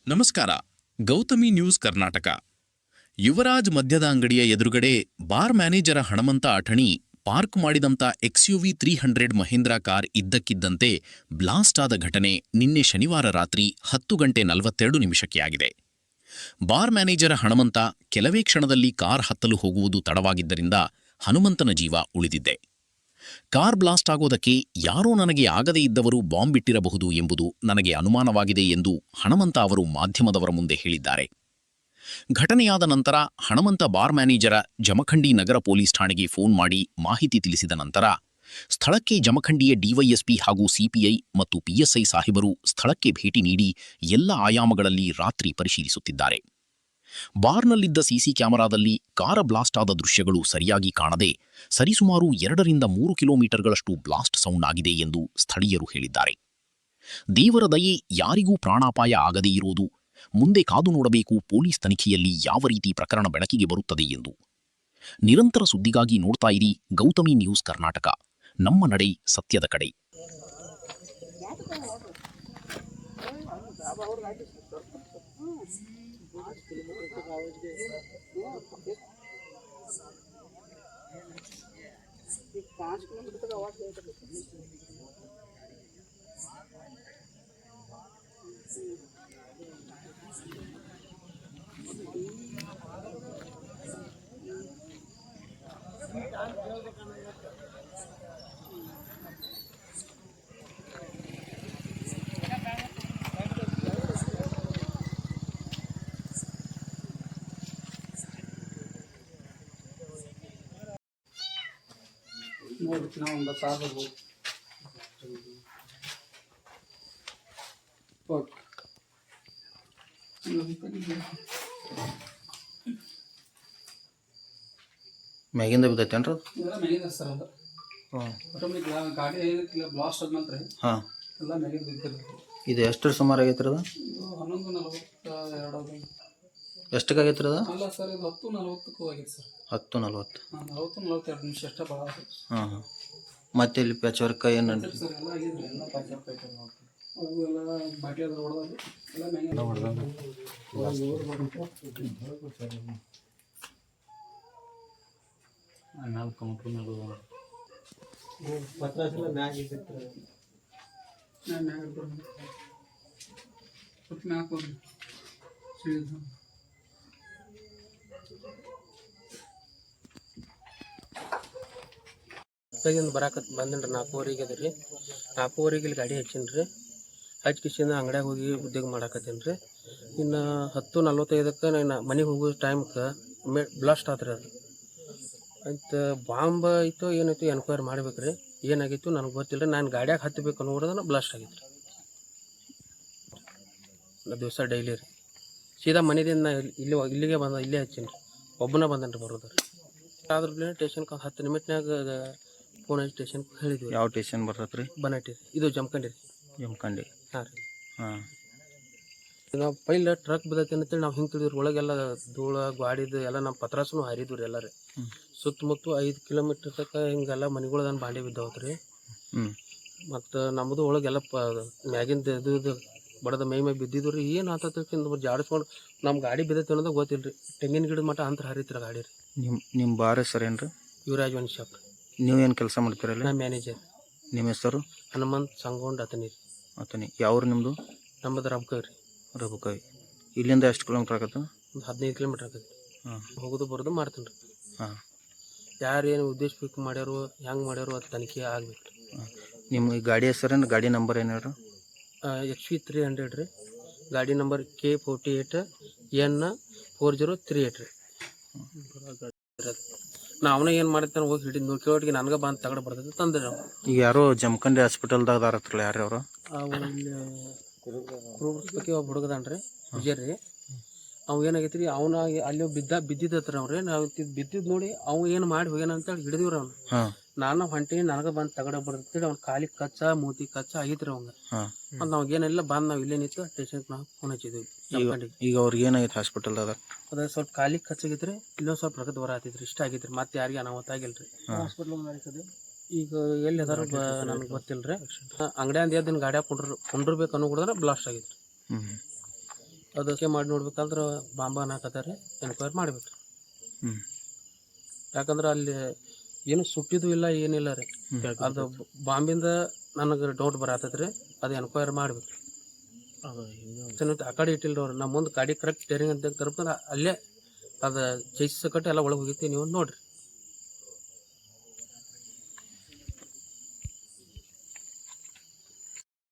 ನಮಸ್ಕಾರ. ಗೌತಮಿ ನ್ಯೂಸ್ ಕರ್ನಾಟಕ. ಯುವರಾಜ್ ಮದ್ಯದ ಅಂಗಡಿಯ ಎದುರುಗಡೆ ಬಾರ್ ಮ್ಯಾನೇಜರ ಹಣಮಂತ ಅಠಣಿ ಪಾರ್ಕ್ ಮಾಡಿದಂಥ XUV 300 ಮಹೀಂದ್ರಾ ಕಾರ್ ಇದ್ದಕ್ಕಿದ್ದಂತೆ ಬ್ಲಾಸ್ಟ್ ಆದ ಘಟನೆ ನಿನ್ನೆ ಶನಿವಾರ ರಾತ್ರಿ 10:42 ಆಗಿದೆ. ಬಾರ್ ಮ್ಯಾನೇಜರ ಹಣಮಂತ ಕೆಲವೇ ಕ್ಷಣದಲ್ಲಿ ಕಾರ್ ಹತ್ತಲು ಹೋಗುವುದು ತಡವಾಗಿದ್ದರಿಂದ ಹನುಮಂತನ ಜೀವ ಉಳಿದಿದೆ. ಕಾರ್ ಬ್ಲಾಸ್ಟ್ ಆಗೋದಕ್ಕೆ ಯಾರೋ ನನಗೆ ಆಗದೇ ಇದ್ದವರು ಬಾಂಬ್ ಬಿಟ್ಟಿರಬಹುದು ಎಂಬುದು ನನಗೆ ಅನುಮಾನವಾಗಿದೆ ಎಂದು ಹಣಮಂತ ಅವರು ಮಾಧ್ಯಮದವರ ಮುಂದೆ ಹೇಳಿದ್ದಾರೆ. ಘಟನೆಯಾದ ನಂತರ ಹಣಮಂತ ಬಾರ್ ಮ್ಯಾನೇಜರ ಜಮಖಂಡಿ ನಗರ ಪೊಲೀಸ್ ಠಾಣೆಗೆ ಫೋನ್ ಮಾಡಿ ಮಾಹಿತಿ ತಿಳಿಸಿದ ನಂತರ ಸ್ಥಳಕ್ಕೆ ಜಮಖಂಡಿಯ ಡಿವೈಎಸ್ಪಿ ಹಾಗೂ ಸಿಪಿಐ ಮತ್ತು PSI ಸಾಹೇಬರು ಸ್ಥಳಕ್ಕೆ ಭೇಟಿ ನೀಡಿ ಎಲ್ಲ ಆಯಾಮಗಳಲ್ಲಿ ರಾತ್ರಿ ಪರಿಶೀಲಿಸುತ್ತಿದ್ದಾರೆ. ಬಾರ್ನಲ್ಲಿದ್ದ ಸಿಸಿ ಕ್ಯಾಮೆರಾದಲ್ಲಿ ಕಾರ ಬ್ಲಾಸ್ಟ್ ಆದ ದೃಶ್ಯಗಳು ಸರಿಯಾಗಿ ಕಾಣದೆ ಸರಿಸುಮಾರು 2 ರಿಂದ 3 ಕಿಲೋಮೀಟರ್ಗಳಷ್ಟು ಬ್ಲಾಸ್ಟ್ ಸೌಂಡ್ ಆಗಿದೆ ಎಂದು ಸ್ಥಳೀಯರು ಹೇಳಿದ್ದಾರೆ. ದೇವರ ದಯೆ, ಯಾರಿಗೂ ಪ್ರಾಣಾಪಾಯ ಆಗದೇ ಇರುವುದು. ಮುಂದೆ ಕಾದು ನೋಡಬೇಕು ಪೊಲೀಸ್ ತನಿಖೆಯಲ್ಲಿ ಯಾವ ರೀತಿ ಪ್ರಕರಣ ಬೆಳಕಿಗೆ ಬರುತ್ತದೆ ಎಂದು. ನಿರಂತರ ಸುದ್ದಿಗಾಗಿ ನೋಡ್ತಾ ಇರಿ ಗೌತಮಿ ನ್ಯೂಸ್ ಕರ್ನಾಟಕ. ನಮ್ಮ ನಡೆ ಸತ್ಯದ ಕಡೆ. ನಾವು ಒಂದು ಸಾಗಬಹುದು. ಓಕೆ, ಮ್ಯಾಗಿಂದ ಬಿದ್ದೈತೇನ್ರಿ? ಇದೆಲ್ಲ ಮ್ಯಾಗಿಂದ ಸರ್. ಅದು ಆಟೋಮೆಟಿಕ್ ಗಾಡಿ ಏನೈತಿಲ್ಲ ಬ್ಲಾಸ್ಟ್ ಆದ್ಮೇಲೆ ಹಾಂ ಎಲ್ಲ ಮ್ಯಾಗಿಂದ ಬಿದ್ದಿರ್ತದೆ. ಇದು ಎಷ್ಟು ಸುಮಾರು ಆಗೈತ್ರಿ ಅದು? ಇದು 11:42. ಎಷ್ಟಕ್ಕಾಗೈತ್ರಿ ಅದು? ಅಲ್ಲ ಸರ್, ಇದು 10:40 ಆಗೈತೆ ಸರ್. 10:40. 40-42 ನಿಮಿಷ ಅಷ್ಟೇ ಭಾಳ ಆಗುತ್ತೆ. ಹಾಂ. ಮತ್ತೆ ಇಲ್ಲಿ ಪ್ಯಾಚ್ ವರ್ಕ್ ಏನು ಸರ್ ಎಲ್ಲ ಆಗಿದ್ರಿ, ಎಲ್ಲ ಪ್ಯಾಚಪ್ ಐತೆ ನೋಡಿ. ಅವು ಎಲ್ಲ ಬಾಟ್ಲಿ ಅದ್ರ ಹೊಡೆದಾಗ ಎಲ್ಲ ಮ್ಯಾಗಿಂದ ಹೊಡೆದಾಗ ನಾವು ಕೌಂಟ್ರ್ ಮೇಲೆ ಪತ್ರಾಸೆಲ್ಲ ಮ್ಯಾಗ ಇದ್ದಿತ್ತು. ಮ್ಯಾಗ ಸ್ವಲ್ಪ ಮ್ಯಾಗ ಹೋಗಿ ಸಿಡಿದು ಬಂದ್ರಿ. 4:00 ಅದ ರೀ. 4:00 ಇಲ್ಲಿ ಗಾಡಿ ಹಚ್ಚೀನಿ. ಹಚ್ಕಿಸಿಂದ ಅಂಗಡ್ಯಾಗ ಹೋಗಿ ಉದ್ಯೋಗ ಮಾಡಾಕತ್ತೀನಿ ರೀ. ಇನ್ನು 10:45 ನಾನು ಮನೆಗೆ ಹೋಗೋ ಟೈಮ್ಗೆ ಬ್ಲಾಸ್ಟ್ ಆತ್ರಿ. ಅದು ಆಯ್ತು, ಬಾಂಬ್ ಐತೋ ಏನಾಯ್ತು ಎನ್ಕ್ವೈರಿ ಮಾಡ್ಬೇಕು ರೀ. ಏನಾಗಿತ್ತು ನನಗೆ ಗೊತ್ತಿಲ್ಲ ರೀ. ನಾನು ಗಾಡ್ಯಾಗ ಹತ್ತಬೇಕು ಅನ್ನೋದನ್ನ ಬ್ಲಾಸ್ಟ್ ಆಗಿತ್ತು ರೀ. ದಿವಸ ಡೈಲಿ ರೀ. ಸೀದಾ ಮನೆದಿಂದ ಇಲ್ಲಿಗೆ ಇಲ್ಲೇ ಹಚ್ಚೀನಿ ರೀ. ಒಬ್ಬನ ಬಂದನ್ರಿ ಬರೋದು ರೀ. ಆದ್ರೂ ಸ್ಟೇಷನ್ಗೆ 10 ನಿಮಿಷನಾಗ ಫೋನ್ ಹಚ್ಚಿ ಸ್ಟೇಷನ್ಗೆ ಹೇಳಿದ್ವಿ. ಯಾವ ಸ್ಟೇಷನ್ ಬರ್ತೈತೆ ರೀ? ಬನಾಟಿ ರೀ. ಇದು ಜಮಖಂಡಿ ರೀ. ಜಮಖಂಡಿ. ಹಾಂ ರೀ. ಹಾಂ. ನಾವು ಪೈಲ ಟ್ರಕ್ ಬಿದ್ದೈತೆ ಅಂತೇಳಿ ನಾವು ಹಿಂಗೆ ತಿಳಿದ್ರಿ. ಒಳಗೆಲ್ಲ ಧೂಳ ಗಾಡಿದು ಎಲ್ಲ ನಮ್ಮ ಪತ್ರಾಸನು ಹರಿದ್ವಿ ರೀ ಎಲ್ಲ ರೀ. ಸುತ್ತಮುತ್ತ 5 ಕಿಲೋಮೀಟ್ರ್ ತನಕ ಹಿಂಗೆಲ್ಲ ಮನೆಗಳ್ದಾನ ಬಾಂಡೆ ಬಿದ್ದಾವತ್ತು ರೀ. ಮತ್ತು ನಮ್ಮದು ಒಳಗೆಲ್ಲ ಮ್ಯಾಗಿಂದ ಇದು ಬಡದ ಮೈ ಬಿದ್ದಿದ್ದು ರೀ. ಏನು ಆತಕ್ಕಿಂತ ಜಾಡಿಸ್ಕೊಂಡು ನಮ್ಮ ಗಾಡಿ ಬಿದ್ದೈತೆ ಅನ್ನೋದು ಗೊತ್ತಿಲ್ಲ ರೀ. ತೆಂಗಿನ ಗಿಡದ ಮಟ್ಟ ಅಂತರ ಹರಿತಿರ ಗಾಡಿ ರೀ. ನಿಮ್ಮ ಬಾರ್ ಹೆಸರು ಏನು ರೀ? ಯುವರಾಜ್ ವನ್ ಶಾಪ್ ರೀ. ನೀವು ಏನು ಕೆಲಸ ಮಾಡ್ತೀರಲ್ಲ? ನಾನು ಮ್ಯಾನೇಜರ್. ನಿಮ್ಮ ಹೆಸರು? ಹನುಮಂತ್ ಸಂಗೋಂಡ್ ಅತನಿ ರೀ. ಅತನಿ. ಯಾವ್ರು ನಿಮ್ಮದು? ನಮ್ಮದು ರಬಕವಿ ರೀ. ರಬಕವಿ. ಇಲ್ಲಿಂದ ಎಷ್ಟು ಕಿಲೋಮೀಟ್ರ್ ಆಗತ್ತೆ? ಒಂದು 15 ಕಿಲೋಮೀಟ್ರ್ ಆಗತ್ತೆ. ಹಾಂ. ಹೋಗೋದು ಬರೋದು ಮಾಡ್ತೀನಿ ರೀ. ಹಾಂ. ಯಾರು ಏನು ಉದ್ದೇಶಬೇಕು ಮಾಡ್ಯಾರು, ಹೆಂಗೆ ಮಾಡ್ಯಾರು ಅದು ತನಿಖೆ ಆಗ್ಬೇಕು ರೀ. ನಿಮ್ಮ ಈ ಗಾಡಿ ಹೆಸರೇನು? ಗಾಡಿ ನಂಬರ್ ಏನು ಹೇಳ್ರಿ? XUV 300 ರೀ. ಗಾಡಿ ನಂಬರ್ K48N4038 ರೀ. ನಾ ಅವನ ಏನು ಮಾಡ್ತಾನೆ ಹೋಗಿ ಹಿಡಿದು ನೋಡಿ ಕೇಳೋಟಿಗೆ ನನಗೆ ಬಂದು ತಗಡೆ ಬರ್ತೈತೆ ತಂದ್ರೆ ನಾವು. ಈಗ ಯಾರೋ ಜಮಖಂಡಿ ಹಾಸ್ಪಿಟಲ್ದಾಗ ಅದಾರತ್ರಲ್ಲ, ಯಾರು ಅವರು? ಇಲ್ಲಿ ಕುರುಬರ್ಸ್ಬೇಕು ಒಬ್ಬ ಹುಡುಗದಾನ್ರಿ, ವಿಜಯ್ ರೀ. ಅವು ಏನಾಗೈತೆ ರೀ, ಅವನ ಅಲ್ಲಿ ಬಿದ್ದಿದ್ದತ್ರ ಅವ್ರಿ. ನಾವು ಬಿದ್ದಿದ್ದು ನೋಡಿ ಅವು ಏನು ಮಾಡಿ ಹೋಗ್ಯಾನ ಅಂತೇಳಿ ಹಿಡಿದಿವ್ರಿ ಅವ್ನು. ನಾನು ಹೊಂಟೀನಿ, ನನಗೆ ಬಂದು ತಗಡೆ ಬರ್ತೇಳಿ ಅವ್ನ ಕಾಲಿಗೆ ಕಚ್ಚ ಮೂತಿ ಕಚ್ಚ ಆಗೈತ್ರಿ ಅವಂಗ. ಮತ್ತು ನಾವು ಏನೆಲ್ಲ ಬಂದು ನಾವು ಇಲ್ಲೇ ನಿಂತು ಸ್ಟೇಷನ್ಗೆ ನಾವು ಫೋನ್ ಹಚ್ಚಿದ್ವಿ. ಈಗ ಅವ್ರಿಗೆ ಏನಾಗೈತೆ ಹಾಸ್ಪಿಟಲ್ದಾಗ? ಅದ ಸ್ವಲ್ಪ ಕಾಲಿಗೆ ಕಚ್ಚಾಗೈತ್ರಿ, ಇಲ್ಲೊಂದು ಸ್ವಲ್ಪ ರಗತ್ ಬರ ಆತೈತ್ರಿ. ಇಷ್ಟ ಆಗೈತ್ರಿ. ಮತ್ತೆ ಯಾರಿಗೆ ಅನಾಹುತ ಆಗಿಲ್ರಿ. ಈಗ ಎಲ್ಲಿ ಅದಾರ ನನಗೆ ಗೊತ್ತಿಲ್ಲ ರೀ. ಅಂಗಡಿ ಅಂದ ಎದ್ದು ಗಾಡಿಯಾಗ ಕುಂಡ್ರಬೇಕು ಅನ್ನೋ ಕೂಡ ಬ್ಲಾಸ್ಟ್ ಆಗೈತ್ರಿ. ಅದಕ್ಕೆ ಮಾಡಿ ನೋಡ್ಬೇಕಾದ್ರೆ ಬಾಂಬ ಅನ್ನಕತ್ತಾರೆ, ಎನ್ಕ್ವೈರಿ ಮಾಡ್ಬೇಕು. ಹ್ಞೂ ಯಾಕಂದ್ರೆ ಅಲ್ಲಿ ಏನು ಸುಟ್ಟಿದ್ದು ಇಲ್ಲ ಏನಿಲ್ಲ ರೀ. ಅದು ಬಾಂಬಿಂದ ನನಗೆ ಡೌಟ್ ಬರತ್ತೈತ್ರಿ. ಅದು ಎನ್ಕ್ವೈರಿ ಮಾಡ್ಬೇಕು. ಆ ಕಡೆ ಇಟ್ಟಿಲ್ರಿ ಅವ್ರು. ನಮ್ಮ ಮುಂದೆ ಗಾಡಿ ಕರೆಕ್ಟ್ ಟೇರಿಂಗ್ ಅಂತ ತರ್ಬೇಕಂದ್ರೆ ಅಲ್ಲೇ ಅದು ಜೈಸ್ ಕಟ್ಟಿ ಎಲ್ಲ ಒಳಗೆ ಹೋಗಿತ್ತು, ನೀವು ನೋಡ್ರಿ.